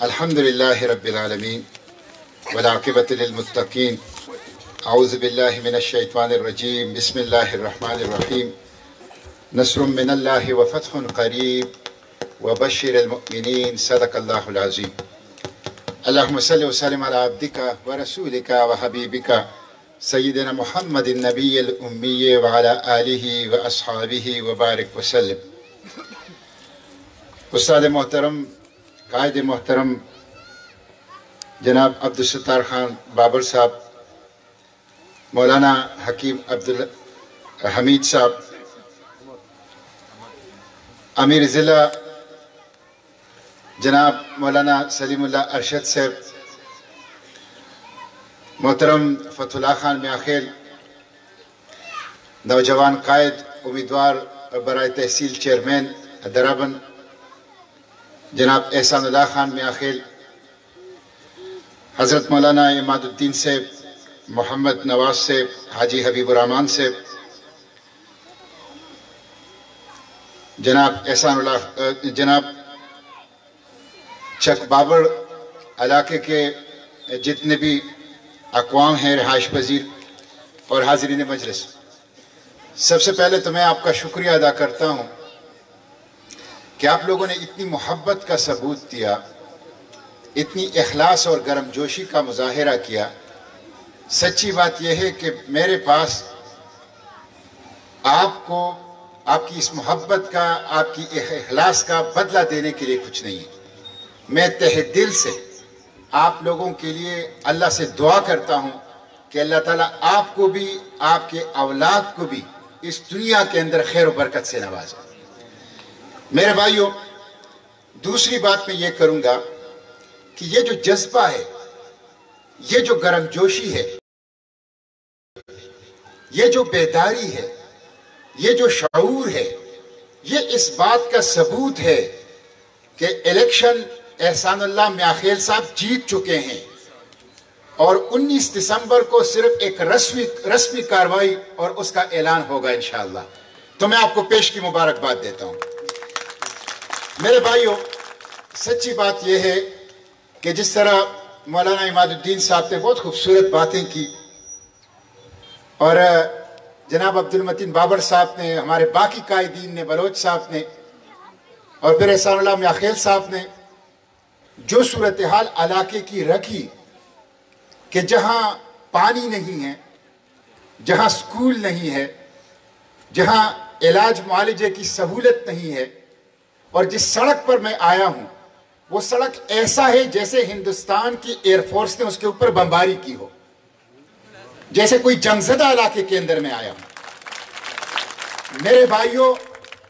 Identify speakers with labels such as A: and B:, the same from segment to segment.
A: الحمدللہ رب العالمین والعاقبۃ للمتقین اعوذ باللہ من الشیطان الرجیم بسم اللہ الرحمن الرحیم نصر من اللہ وفتح قریب وبشر المؤمنین صدق اللہ العظیم اللہم صلی وسلم علی عبدک ورسولک وحبیبک سیدنا محمد النبی الامی وعلی آلہ واصحابہ وبارک وسلم۔ استاد محترم، قائد محترم جناب عبدالستار خان بابر صاحب، مولانا حکیم عبدالحمید صاحب، امیر ضلع جناب مولانا سلیم اللہ ارشد صاحب، محترم فتح اللہ خان میاخیل، نوجوان قائد امیدوار برائے تحصیل چیئرمین درابن جناب احسان اللہ خان میاخیل، حضرت مولانا عماد الدین صاحب، محمد نواز صاحب، حاجی حبیب الرحمان صاحب، جناب احسان اللہ، جناب چک بابر علاقے کے جتنے بھی اقوام ہیں، رہائش پذیر اور حاضرین مجلس، سب سے پہلے تو میں آپ کا شکریہ ادا کرتا ہوں کہ آپ لوگوں نے اتنی محبت کا ثبوت دیا، اتنی اخلاص اور گرم جوشی کا مظاہرہ کیا۔ سچی بات یہ ہے کہ میرے پاس آپ کو آپ کی اس محبت کا، آپ کی اخلاص کا بدلہ دینے کے لیے کچھ نہیں ہے۔ میں تہ دل سے آپ لوگوں کے لیے اللہ سے دعا کرتا ہوں کہ اللہ تعالیٰ آپ کو بھی، آپ کے اولاد کو بھی اس دنیا کے اندر خیر و برکت سے نوازے۔ میرے بھائیوں، دوسری بات میں یہ کروں گا کہ یہ جو جذبہ ہے، یہ جو گرم جوشی ہے، یہ جو بیداری ہے، یہ جو شعور ہے، یہ اس بات کا ثبوت ہے کہ الیکشن احسان اللہ میاخیل صاحب جیت چکے ہیں اور 19 دسمبر کو صرف ایک رسمی کارروائی اور اس کا اعلان ہوگا انشاءاللہ۔ تو میں آپ کو پیش کی مبارکباد دیتا ہوں۔ میرے بھائیوں، سچی بات یہ ہے کہ جس طرح مولانا عماد الدین صاحب نے بہت خوبصورت باتیں کی اور جناب عبدالمتین بابر صاحب نے، ہمارے باقی قائدین نے، بلوچ صاحب نے اور پھر احسان اللہ میاخیل صاحب نے جو صورتحال علاقے کی رکھی کہ جہاں پانی نہیں ہے، جہاں سکول نہیں ہے، جہاں علاج معالجے کی سہولت نہیں ہے، اور جس سڑک پر میں آیا ہوں وہ سڑک ایسا ہے جیسے ہندوستان کی ایئر فورس نے اس کے اوپر بمباری کی ہو، جیسے کوئی جنگ زدہ علاقے کے اندر میں آیا ہوں۔ میرے بھائیوں،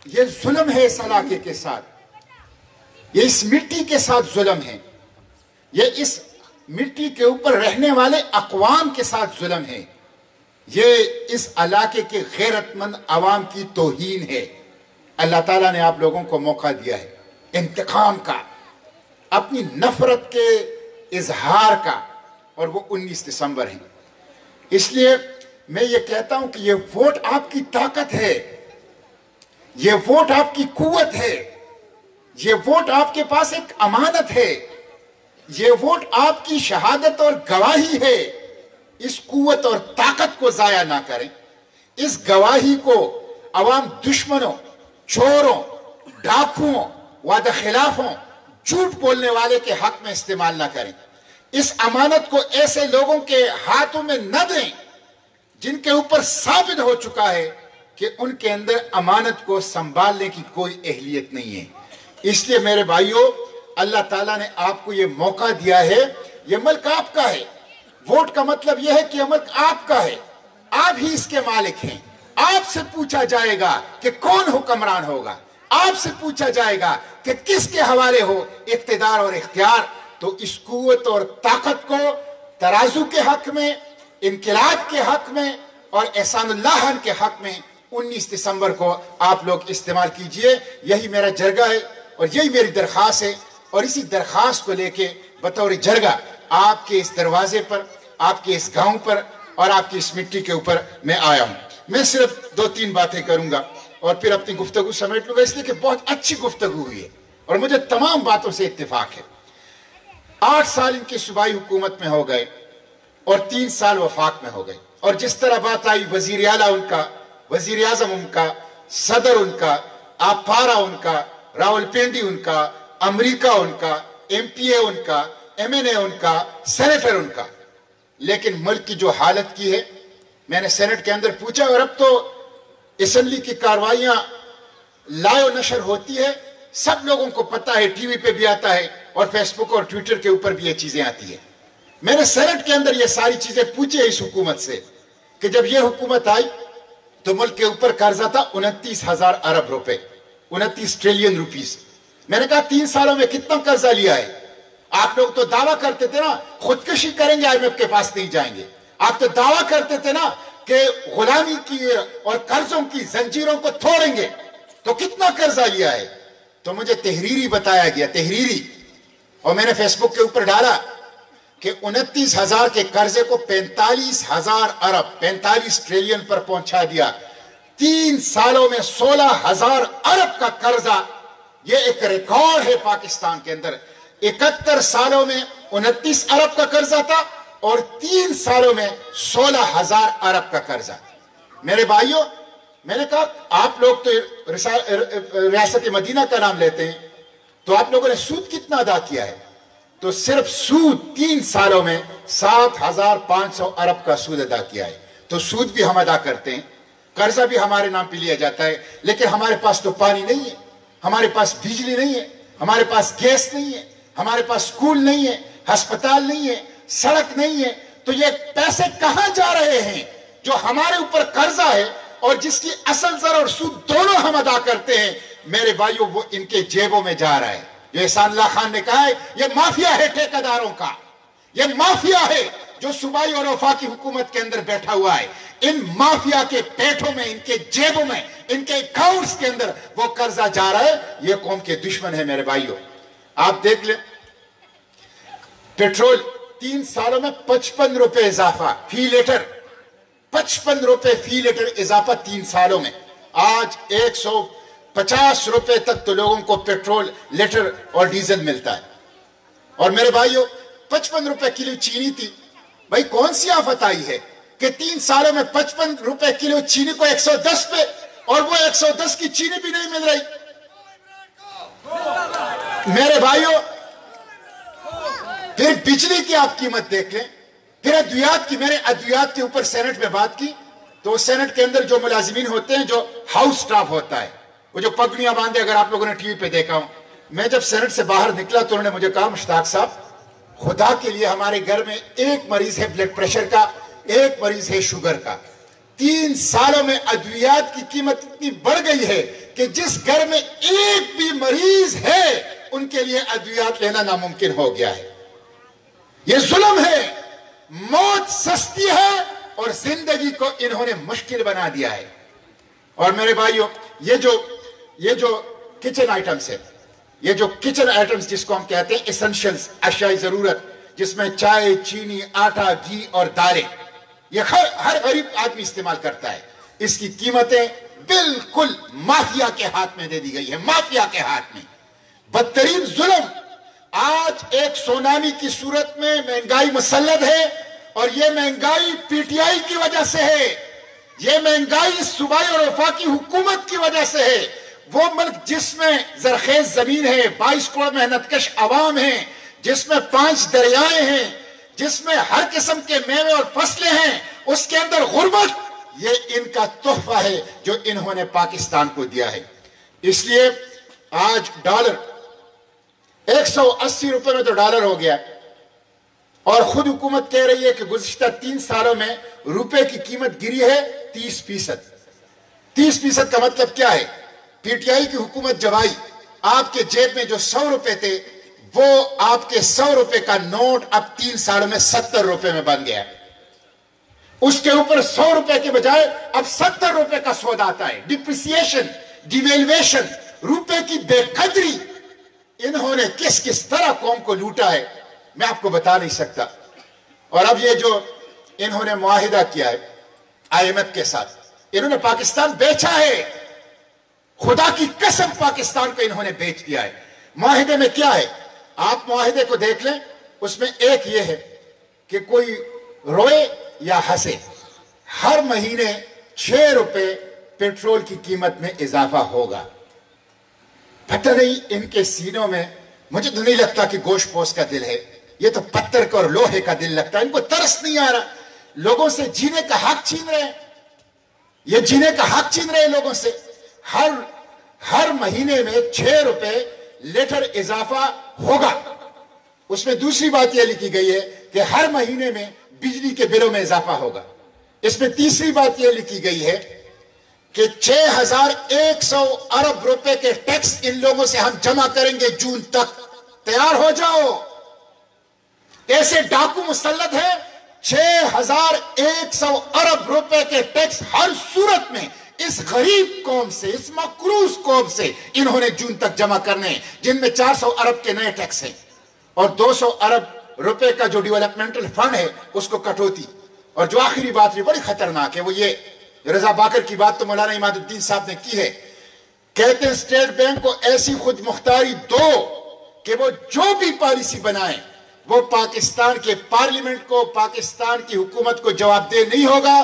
A: یہ ظلم ہے اس علاقے کے ساتھ، یہ اس مٹی کے ساتھ ظلم ہے، یہ اس مٹی کے اوپر رہنے والے اقوام کے ساتھ ظلم ہے، یہ اس علاقے کے غیرت مند عوام کی توہین ہے۔ اللہ تعالیٰ نے آپ لوگوں کو موقع دیا ہے انتقام کا، اپنی نفرت کے اظہار کا، اور وہ 19 دسمبر ہیں۔ اس لیے میں یہ کہتا ہوں کہ یہ ووٹ آپ کی طاقت ہے، یہ ووٹ آپ کی قوت ہے، یہ ووٹ آپ کے پاس ایک امانت ہے، یہ ووٹ آپ کی شہادت اور گواہی ہے۔ اس قوت اور طاقت کو ضائع نہ کریں، اس گواہی کو عوام دشمنوں، چوروں، ڈاکوؤں، وعدہ خلافوں، جھوٹ بولنے والے کے حق میں استعمال نہ کریں۔ اس امانت کو ایسے لوگوں کے ہاتھوں میں نہ دیں جن کے اوپر ثابت ہو چکا ہے کہ ان کے اندر امانت کو سنبھالنے کی کوئی اہلیت نہیں ہے۔ اس لیے میرے بھائیوں، اللہ تعالیٰ نے آپ کو یہ موقع دیا ہے، یہ ملک آپ کا ہے۔ ووٹ کا مطلب یہ ہے کہ یہ ملک آپ کا ہے، آپ ہی اس کے مالک ہیں۔ آپ سے پوچھا جائے گا کہ کون حکمران ہوگا، آپ سے پوچھا جائے گا کہ کس کے حوالے ہو اقتدار اور اختیار۔ تو اس قوت اور طاقت کو ترازو کے حق میں، انقلاب کے حق میں اور احسان اللہ کے حق میں 19 دسمبر کو آپ لوگ استعمال کیجئے۔ یہی میرا جرگہ ہے اور یہی میری درخواست ہے، اور اسی درخواست کو لے کے بطور جرگہ آپ کے اس دروازے پر، آپ کے اس گاؤں پر اور آپ کی اس مٹی کے اوپر میں آیا ہوں۔ میں صرف 2-3 باتیں کروں گا اور پھر اپنی گفتگو سمیٹ لوں گا، اس لیے کہ بہت اچھی گفتگو ہوئی ہے، और मुझे तमाम बातों से इत्तेफाक है। 8 साल इनकी सूबाई हुकूमत में हो गए और 3 साल वफाक में हो गए, और जिस तरह बात आई वजीर आला उनका, वजीर आजम उनका, सदर उनका, आपारा उनका, रावलपिंडी उनका, अमेरिका उनका, MPA उनका, MNA उनका, सेनेटर उनका, लेकिन मुल्क की जो हालत की है, मैंने सेनेट के अंदर पूछा, और अब तो असेंबली की कार्रवाइयां लाइव नशर होती है, सब लोगों को पता है, टीवी पे भी आता है और फेसबुक और ट्विटर के ऊपर भी ये चीजें आती है। मैंने सेनेट के अंदर ये सारी चीजें पूछी है इस हुकूमत से कि जब ये हुकूमत आई तो मुल्क के ऊपर कर्जा था 29,000 अरब रुपए, 29 ट्रिलियन रुपीस। मैंने कहा 3 सालों में कितना कर्जा लिया है? आप लोग तो दावा करते थे ना खुदकशी करेंगे, IMF के पास नहीं जाएंगे। आप तो दावा करते थे ना कि गुलामी की और कर्जों की जंजीरों को तोड़ेंगे, तो कितना कर्जा लिया है? तो मुझे तहरीरी बताया गया, तहरीरी, और मैंने फेसबुक के ऊपर डाला कि 29,000 के कर्जे को 45,000 अरब, 45 ट्रिलियन पर पहुंचा दिया। 3 सालों में 16,000 अरब का कर्जा, ये एक रिकॉर्ड है पाकिस्तान के अंदर। 71 सालों में 29 अरब का कर्जा था और 3 सालों में 16,000 अरब का कर्जा। मेरे भाइयों, मैंने कहा आप लोग तो रियासत मदीना का नाम लेते हैं, तो आप लोगों ने सूद कितना अदा किया है? तो सिर्फ सूद 3 सालों में 7,500 अरब का सूद अदा किया है। तो सूद भी हम अदा करते हैं, कर्जा भी हमारे नाम पे लिया जाता है, लेकिन हमारे पास तो पानी नहीं है, हमारे पास बिजली नहीं है, हमारे पास गैस नहीं है, हमारे पास स्कूल नहीं है, अस्पताल नहीं है, सड़क नहीं है। तो ये पैसे कहां जा रहे हैं जो हमारे ऊपर कर्जा है और जिसकी असल जर और सूद दोनों हम अदा करते हैं? मेरे भाइयों, वो इनके जेबों में जा रहा है। जो एहसानुल्लाह खान ने कहा है, ये माफिया है ठेकेदारों का, ये माफिया है जो सूबाई और वफाकी हुकूमत के अंदर बैठा हुआ है। इन माफिया के पेटों में, इनके जेबों में, इनके अकाउंट्स के अंदर वो कर्जा जा रहा है। ये कौम के दुश्मन है मेरे भाइयों। आप देख लें, पेट्रोल 3 सालों में 55 रुपए इजाफा फी लीटर, 55 रुपए फी लीटर इजाफा 3 सालों में। आज 150 रुपए तक तो लोगों को पेट्रोल लीटर और डीजल मिलता है। और मेरे भाइयों, 55 रुपए किलो चीनी थी। भाई कौन सी आफत आई है कि 3 सालों में 55 रुपए किलो चीनी को 110 पे, और वो 110 की चीनी भी नहीं मिल रही। मेरे भाइयों, फिर बिजली की आप कीमत देख लें, फिर अद्वियात की। मैंने अद्वियात के ऊपर सेनेट में बात की, तो सेनेट के अंदर जो मुलाजिमीन होते हैं, जो हाउस स्टाफ होता है, वो जो पगड़ियां बांधे, अगर आप लोगों ने टीवी पे देखा हो, मैं जब सेनेट से बाहर निकला तो उन्होंने मुझे कहा, मुश्ताक साहब, खुदा के लिए हमारे घर में एक मरीज है ब्लड प्रेशर का, एक मरीज है शुगर का। 3 सालों में अद्वियात की कीमत इतनी बढ़ गई है कि जिस घर में एक भी मरीज है उनके लिए अद्वियात लेना नामुमकिन हो गया है। यह जुल्म है, मौत सस्ती है और जिंदगी को इन्होंने मुश्किल बना दिया है। और मेरे भाइयों, ये जो किचन आइटम्स है, ये जो किचन आइटम्स जिसको हम कहते हैं एसेंशियल्स, अशियाई जरूरत, जिसमें चाय, चीनी, आटा, घी और दालें, ये हर गरीब आदमी इस्तेमाल करता है। इसकी कीमतें बिल्कुल माफिया के हाथ में दे दी गई है, माफिया के हाथ में। बदतरीन जुल्म। आज एक सुनामी की सूरत में महंगाई मुसल्लत है, और ये महंगाई PTI की वजह से है, ये महंगाई सूबाई और वफाकी हुकूमत की वजह से है। वो मुल्क जिसमें जरखेज जमीन है, 22 करोड़ मेहनतकश आवाम है, जिसमें 5 दरियाएं हैं, जिसमें हर किस्म के मेवे और फसलें हैं, उसके अंदर गुर्बत, ये इनका तोहफा है जो इन्होंने पाकिस्तान को दिया है। इसलिए आज डॉलर 180 रुपए में तो डॉलर हो गया, और खुद हुकूमत कह रही है कि गुज़िश्ता 3 सालों में रुपए की कीमत गिरी है 30%। 30% का मतलब क्या है? PTI की हुकूमत जब आई, आपके जेब में जो 100 रुपए थे, वो आपके 100 रुपए का नोट अब 3 सालों में 70 रुपए में बन गया। उसके ऊपर 100 रुपए के बजाय अब 70 रुपए का सौदा आता है। डिप्रिसिएशन, डिवेल्युएशन, रुपए की बेकदरी, इन्होंने किस किस तरह कौम को लूटा है मैं आपको बता नहीं सकता। और अब ये जो इन्होंने मुआहिदा किया है IMF के साथ, इन्होंने पाकिस्तान बेचा है। खुदा की कसम पाकिस्तान को इन्होंने बेच दिया है। معاہدے میں کیا ہے؟ آپ معاہدے کو دیکھ لیں، اس میں ایک یہ ہے کہ کوئی روئے یا ہنسے، ہر مہینے 6 روپے پیٹرول کی قیمت میں اضافہ ہوگا۔ پتہ نہیں ان کے سینوں میں، مجھے تو نہیں لگتا کہ گوشت پوش کا دل ہے، یہ تو پتھر کا اور لوہے کا دل لگتا ہے۔ ان کو ترس نہیں آ رہا، لوگوں سے جینے کا حق چھین رہے ہیں، یہ جینے کا حق چھین رہے ہیں لوگوں سے۔ ہر مہینے میں 6 روپے لیٹر اضافہ ہوگا۔ اس میں دوسری بات یہ لکھی گئی ہے کہ ہر مہینے میں بجلی کے بلوں میں اضافہ ہوگا۔ اس میں تیسری بات یہ لکھی گئی ہے کہ 6100 ارب روپے کے ٹیکس ان لوگوں سے ہم جمع کریں گے جون تک۔ تیار ہو جاؤ، ایسے ڈاکو مسلط ہے، 6100 ارب روپے کے ٹیکس ہر صورت میں اس غریب قوم سے، اس مقروض قوم سے انہوں نے جون تک جمع کرنے ہیں، جن میں 400 ارب کے نئے ٹیکس ہیں اور 200 ارب روپے کا جو ڈیولپمنٹل فنڈ ہے اس کو کٹوتی۔ اور جو آخری بات یہ بڑی خطرناک ہے، وہ یہ، رضا باکر کی بات تو مولانا اماد الدین صاحب نے کی ہے، کہتے ہیں اسٹیٹ بینک کو ایسی خود مختاری دو کہ وہ جو بھی پالیسی بنائیں وہ پاکستان کے پارلیمنٹ کو، پاکستان کی حکومت کو جواب دہ نہیں ہوگا۔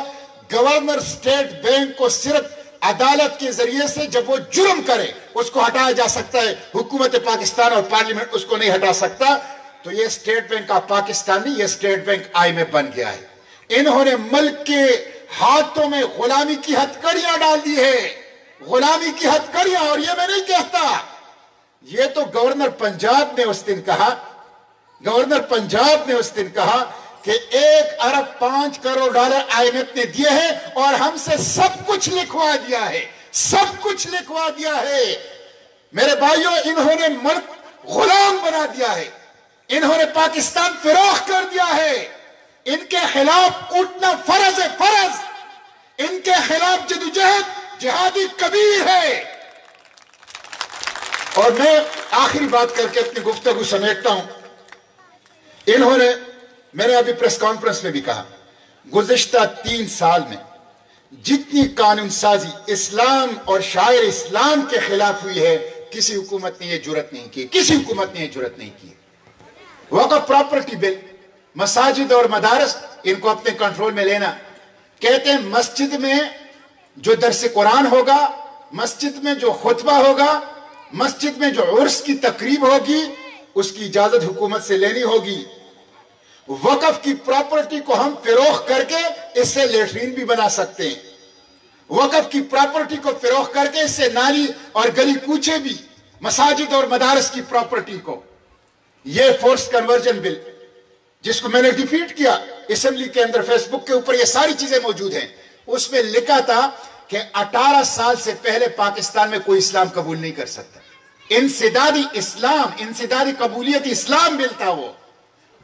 A: گورنر اسٹیٹ بینک کو صرف عدالت کے ذریعے سے جب وہ جرم کرے اس کو ہٹایا جا سکتا ہے، حکومت پاکستان اور پارلیمنٹ اس کو نہیں ہٹا سکتا۔ تو یہ اسٹیٹ بینک کا پاکستان نہیں، یہ اسٹیٹ بینک IMF بن گیا ہے۔ انہوں نے ملک کے ہاتھوں میں غلامی کی ہتکڑیاں ڈال دی ہے، غلامی کی ہتکڑیاں۔ اور یہ میں نہیں کہتا، یہ تو گورنر پنجاب نے اس دن کہا، گورنر پنجاب نے اس دن کہا کہ 1 ارب 5 کروڑ ڈالر IMF نے دیے ہیں اور ہم سے سب کچھ لکھوا دیا ہے، سب کچھ لکھوا دیا ہے۔ میرے بھائیوں، انہوں نے ملک غلام بنا دیا ہے، انہوں نے پاکستان فروخت کر دیا ہے۔ ان کے خلاف اٹھنا فرض ہے، فرض۔ ان کے خلاف جدوجہد جہادی کبیر ہے۔ اور میں آخری بات کر کے اپنی گفتگو سمیٹتا ہوں۔ میں نے ابھی پریس کانفرنس میں بھی کہا، گزشتہ 3 سال میں جتنی قانون سازی اسلام اور شاعر اسلام کے خلاف ہوئی ہے، کسی حکومت نے یہ جرت نہیں کی، کسی حکومت نے یہ جرت نہیں کی۔ وقف پراپرٹی بل، مساجد اور مدارس ان کو اپنے کنٹرول میں لینا۔ کہتے ہیں مسجد میں جو درس قرآن ہوگا، مسجد میں جو خطبہ ہوگا، مسجد میں جو عرس کی تقریب ہوگی، اس کی اجازت حکومت سے لینی ہوگی۔ وقف کی پراپرٹی کو ہم فروخت کر کے اس سے لیٹرین بھی بنا سکتے ہیں، وقف کی پراپرٹی کو فروخت کر کے اس سے نالی اور گلی کوچے بھی، مساجد اور مدارس کی پراپرٹی کو۔ یہ فورس کنورژن بل جس کو میں نے ڈیفیٹ کیا اسمبلی کے اندر، فیس بک کے اوپر یہ ساری چیزیں موجود ہیں، اس میں لکھا تھا کہ 18 سال سے پہلے پاکستان میں کوئی اسلام قبول نہیں کر سکتا۔ انسدادی اسلام، انسدادی قبولیت اسلام بل تھا وہ۔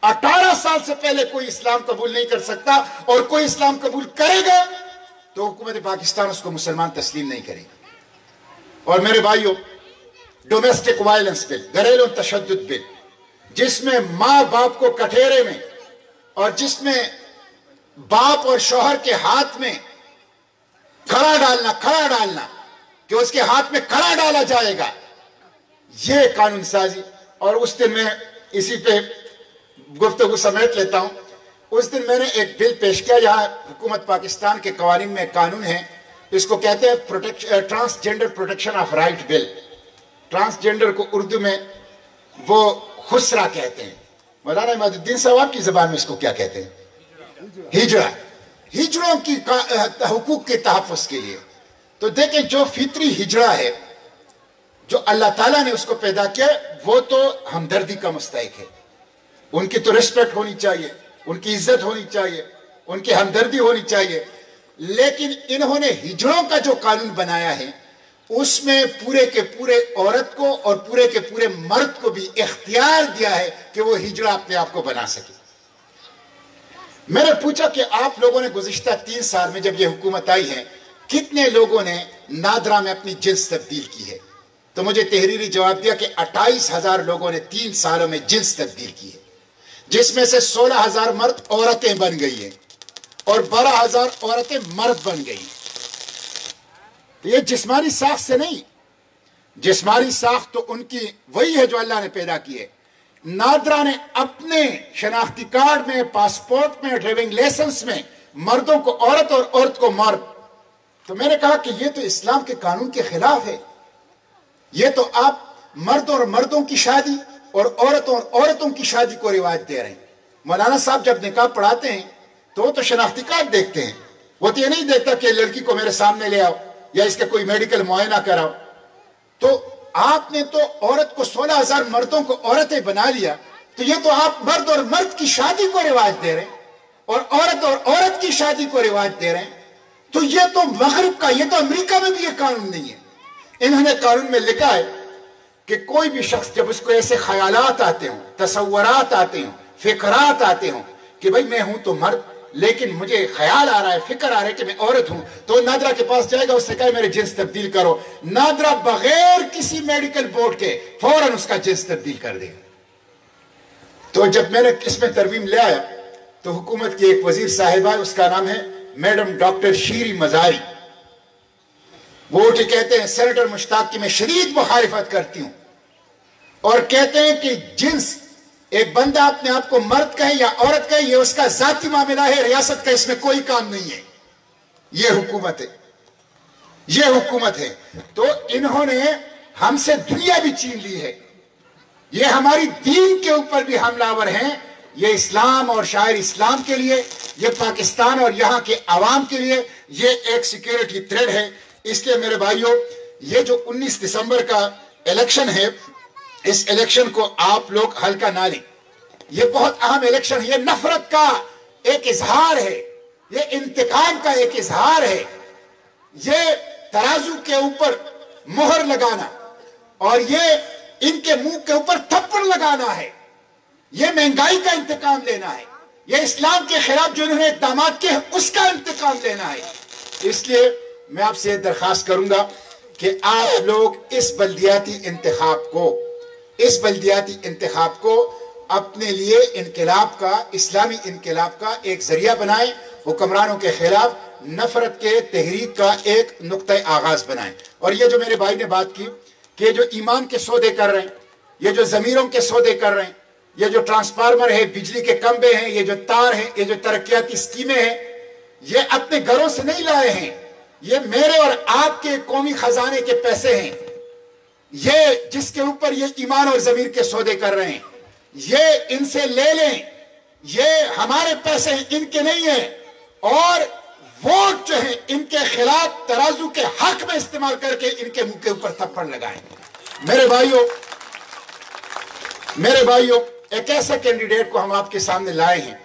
A: 18 سال سے پہلے کوئی اسلام قبول نہیں کر سکتا، اور کوئی اسلام قبول کرے گا تو حکومت پاکستان اس کو مسلمان تسلیم نہیں کرے گی۔ اور میرے بھائیوں، ڈومیسٹک وائلنس بل، گھریلو تشدد بل، جس میں ماں باپ کو کٹہرے میں، اور جس میں باپ اور شوہر کے ہاتھ میں کھڑا ڈالنا کہ اس کے ہاتھ میں کھڑا ڈالا جائے گا، یہ قانون سازی۔ اور اس دن میں اسی پہ گفتگو سمیٹ لیتا ہوں، اس دن میں نے ایک بل پیش کیا جہاں حکومت پاکستان کے قوانین میں قانون ہے، اس کو کہتے ہیں transgender protection of right bill. Transgender کو اردو میں وہ خسرہ کہتے ہیں، مولانا اماد الدین صاحب کی زبان میں اس کو کیا کہتے ہیں؟ ہجرہ، ہجروں کی حقوق کے تحفظ کے لیے۔ تو دیکھیں، جو فطری ہجرہ ہے، جو اللہ تعالیٰ نے اس کو پیدا کیا، وہ تو ہمدردی کا مستحق ہے، ان کی تو ریسپیکٹ ہونی چاہیے، ان کی عزت ہونی چاہیے، ان کی ہمدردی ہونی چاہیے۔ لیکن انہوں نے ہجروں کا جو قانون بنایا ہے، اس میں پورے کے پورے عورت کو اور پورے کے پورے مرد کو بھی اختیار دیا ہے کہ وہ ہجرہ اپنے آپ کو بنا سکے۔ میں نے پوچھا کہ آپ لوگوں نے گزشتہ 3 سال میں جب یہ حکومت آئی ہے، کتنے لوگوں نے نادرا میں اپنی جنس تبدیل کی ہے؟ تو مجھے تحریری جواب دیا کہ 28,000 لوگوں نے 3 سالوں میں جنس تبدیل کی ہے، جس میں سے 16,000 مرد عورتیں بن گئی ہیں اور 12,000 عورتیں مرد بن گئی ہیں۔ یہ جسمانی ساخت سے نہیں، जिस्मानी साख्त तो उनकी वही है जो अल्लाह ने पैदा की है। नादरा ने अपने शनाख्ती कार्ड में, पासपोर्ट में, ड्राइविंग लाइसेंस में मर्दों को औरत और औरत को मर्द। तो मैंने कहा कि ये तो इस्लाम के कानून के खिलाफ है। ये तो आप मर्द और मर्दों की शादी और औरतों और औरतों की शादी को रिवाज दे रहे हैं। मौलाना साहब जब निकाह पढ़ाते हैं तो वो शनाख्ती कार्ड देखते हैं, वो तो ये नहीं देखता कि लड़की को मेरे सामने ले आओ या इसका कोई मेडिकल मुआयना कराओ। तो आपने तो औरत को 16,000 मर्दों को औरतें बना लिया, तो ये तो आप मर्द और मर्द की शादी को रिवाज दे रहे हैं और औरत की शादी को रिवाज दे रहे हैं। तो ये तो मगरिब का, ये तो अमेरिका में भी ये कानून नहीं है। इन्होंने कानून में लिखा है कि कोई भी शख्स जब उसको ऐसे ख्यालात आते हों, तसव्वुरात आते हों, फिक्रात आते हों कि भाई मैं हूं तो मर्द लेकिन मुझे ख्याल आ रहा है, फिक्र आ रहा है कि मैं औरत हूं, तो नादरा के पास जाएगा, उससे कहे मेरे जिन्स तब्दील करो। नादरा बगैर किसी मेडिकल बोर्ड के फौरन उसका जिन्स तब्दील कर देगा। तो जब मैंने इसमें तरमीम ले आया तो हुकूमत की एक वजीर साहिबा है, उसका नाम है मैडम डॉक्टर शीरी मजारी। वो उठे कहते हैं सेनेटर मुश्ताक की मैं शदीद मुखालिफत करती हूं और कहते हैं कि जिन्स एक बंदा अपने आप को मर्द कहे या औरत कहे ये उसका जाती मामला है, रियासत का इसमें कोई काम नहीं है। ये हुकूमत है, ये हुकूमत है। तो इन्होंने हमसे दुनिया भी छीन ली है, ये हमारी दीन के ऊपर भी हमलावर हैं। ये इस्लाम और शायर इस्लाम के लिए, ये पाकिस्तान और यहां के आवाम के लिए ये एक सिक्योरिटी थ्रेट है। इसलिए मेरे भाइयों, ये जो 19 दिसंबर का इलेक्शन है, इस इलेक्शन को आप लोग हल्का ना लें। ये बहुत अहम इलेक्शन है, ये नफरत का एक इजहार है, ये इंतकाम का एक इजहार है, ये तराजू के ऊपर मोहर लगाना और ये इनके मुंह के ऊपर थप्पड़ लगाना है, ये महंगाई का इंतकाम लेना है, ये इस्लाम के खिलाफ जो इन्होंने इक़दामात किए हैं उसका इंतकाम लेना है। इसलिए मैं आपसे दरखास्त करूंगा कि आप लोग इस बल्दियाती इंतखाब को अपने लिए इनकलाब का, इस्लामी इनकलाब का एक जरिया बनाएं, हुक्मरानों के खिलाफ नफरत के तहरीक का एक नुक्ता आगाज बनाएं। और ये जो मेरे भाई ने बात की कि जो ईमान के सौदे कर रहे हैं, ये जो जमीरों के सौदे कर रहे हैं, ये जो ट्रांसफार्मर है, बिजली के खंबे हैं, ये जो तार हैं, ये जो तरक्याती स्कीमें हैं, ये अपने घरों से नहीं लाए हैं, ये मेरे और आपके कौमी खजाने के पैसे हैं। ये जिसके ऊपर ये ईमान और जमीर के सौदे कर रहे हैं, ये इनसे ले लें, ये हमारे पैसे हैं, इनके नहीं है। और वोट जो है इनके खिलाफ तराजू के हक में इस्तेमाल करके इनके मुंह के ऊपर थप्पड़ लगाएं। मेरे भाइयों, एक ऐसे कैंडिडेट को हम आपके सामने लाए हैं,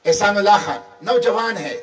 A: एहसानुल्लाह खान, नौजवान है,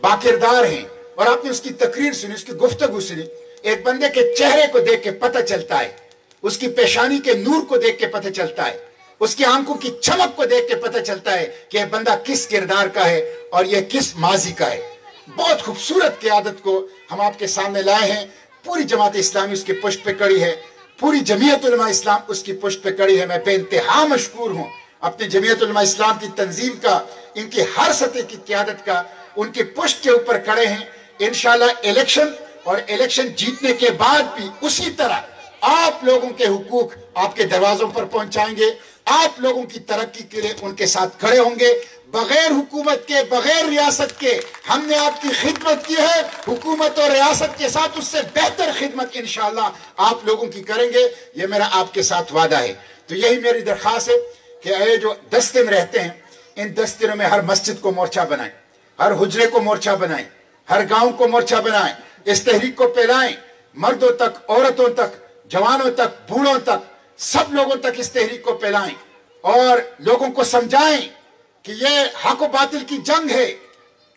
A: बाकिरदार है, और आपने उसकी तकरीर सुनी, उसकी गुफ्तगू सुनी। एक बंदे के चेहरे को देख के पता चलता है, उसकी पेशानी के नूर को देख के पता चलता है, उसकी आंखों की चमक को देख के पता चलता है कि यह बंदा किस किरदार का है और यह किस माजी का है। बहुत खूबसूरत क़यादत को हम आपके सामने लाए हैं। पूरी जमात इस्लामी उसकी पुष्ट पे खड़ी है, पूरी जमीयत उलमा इस्लाम उसकी पुष्ट पे खड़ी है। मैं बेइंतहा मशकूर हूँ अपनी जमीयत उलमा इस्लाम की तंजीम का, इनकी हर सतह की क़यादत का, उनकी पुष्ट के ऊपर खड़े हैं। इंशाअल्लाह इलेक्शन और इलेक्शन जीतने के बाद भी उसी तरह आप लोगों के हुकूक आपके दरवाजों पर पहुंचाएंगे, आप लोगों की तरक्की के लिए उनके साथ खड़े होंगे। बगैर हुकूमत के, बगैर रियासत के हमने आपकी खिदमत की है, हुकूमत और रियासत के साथ उससे बेहतर खिदमत इंशाअल्लाह आप लोगों की करेंगे, ये मेरा आपके साथ वादा है। तो यही मेरी दरख्वास्त है कि ये जो 10 दिन रहते हैं, इन 10 दिनों में हर मस्जिद को मोर्चा बनाएं, हर हुजरे को मोर्चा बनाएं, हर गांव को मोर्चा बनाएं, इस तहरीक को फैलाएं, मर्दों तक, औरतों तक, जवानों तक, बूढ़ों तक, सब लोगों तक इस तहरीक को फैलाएं और लोगों को समझाएं कि ये हक व बातिल की जंग है,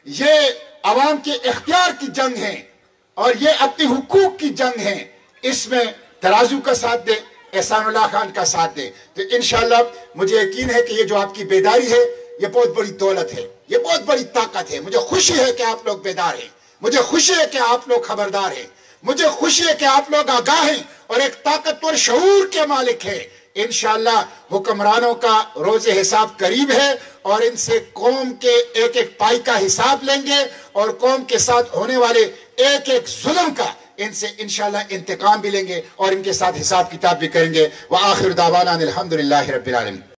A: ये अवाम के इख्तियार की जंग है और ये अपने हुकूक की जंग है। इसमें तराजू का साथ दे, एहसानुल्लाह खान का साथ दे। तो इंशाअल्लाह मुझे यकीन है कि ये जो आपकी बेदारी है, ये बहुत बड़ी दौलत है, ये बहुत बड़ी ताकत है। मुझे खुशी है कि आप लोग बेदार हैं, मुझे खुशी है कि आप लोग खबरदार हैं, मुझे खुशी है कि आप लोग आगाह हैं और एक ताकतवर शऊर के मालिक है। इंशाअल्लाह हुक्मरानों का रोज़े हिसाब करीब है और इनसे कौम के एक एक पाई का हिसाब लेंगे और कौम के साथ होने वाले एक एक जुल्म का ان سے انشاءاللہ انتقام بھی لیں گے اور ان کے ساتھ حساب کتاب بھی کریں گے۔ وآخر دعوانا الحمدللہ رب العالمین۔